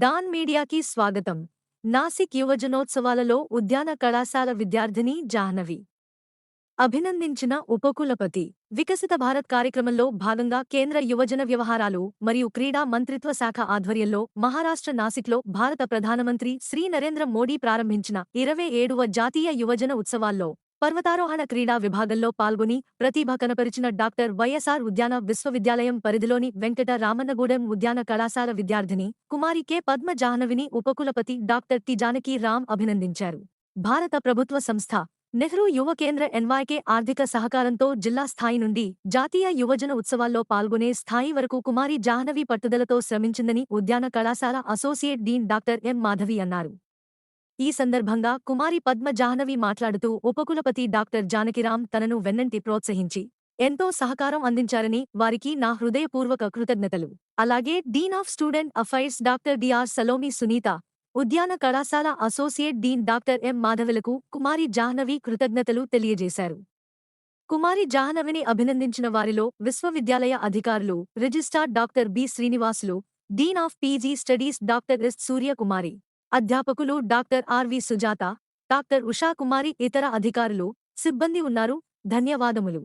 Don మీడియాకి స్వాగతం. నాసిక్ యువజనోత్సవాలలో ఉద్యాన కళాశాల విద్యార్థిని జాహ్నవి అభినందించిన ఉపకులపతి. వికసిత భారత్ కార్యక్రమంలో భాగంగా కేంద్ర యువజన వ్యవహారాలు మరియు క్రీడా మంత్రిత్వ శాఖ ఆధ్వర్యంలో మహారాష్ట్ర నాసిక్లో భారత ప్రధానమంత్రి శ్రీ నరేంద్ర మోడీ ప్రారంభించిన 27వ జాతీయ యువజన ఉత్సవాల్లో పర్వతారోహణ క్రీడా విభాగంలో పాల్గొని ప్రతిభ కనపరిచిన డాక్టర్ వైఎస్ఆర్ ఉద్యాన విశ్వవిద్యాలయం పరిధిలోని వెంకట రామన్నగూడెం ఉద్యాన కళాశాల విద్యార్థిని కుమారి కె పద్మ జాహ్నవిని ఉపకులపతి డాక్టర్ టి జానకి రామ్ అభినందించారు. భారత ప్రభుత్వ సంస్థ నెహ్రూ యువ కేంద్ర ఎన్వైకే ఆర్థిక సహకారంతో జిల్లా స్థాయి నుండి జాతీయ యువజన ఉత్సవాల్లో పాల్గొనే స్థాయి వరకు కుమారి జాహ్నవి పట్టుదలతో శ్రమించిందని ఉద్యాన కళాశాల అసోసియేట్ డీన్ డాక్టర్ ఎం మాధవి అన్నారు. ఈ సందర్భంగా కుమారి పద్మ జాహ్నవి మాట్లాడుతూ ఉపకులపతి డాక్టర్ జానకిరామ్ తనను వెన్నంటి ప్రోత్సహించి ఎంతో సహకారం అందించారని వారికి నా హృదయపూర్వక కృతజ్ఞతలు. అలాగే dean of student affairs doctor D R Salomi Sunitha, ఉద్యాన కళాశాల అసోసియేట్ డీన్ డాక్టర్ ఎం మాధవులకు కుమారి జాహ్నవి కృతజ్ఞతలు తెలియజేశారు. కుమారి జాహ్నవిని అభినందించిన వారిలో విశ్వవిద్యాలయ అధికారులు registrar doctor B Srinivasulu, dean of PG studies doctor S Suryakumari, అధ్యాపకులు doctor R V Sujatha, doctor Ushakumari, ఇతర అధికారులు, సిబ్బంది ఉన్నారు. ధన్యవాదములు.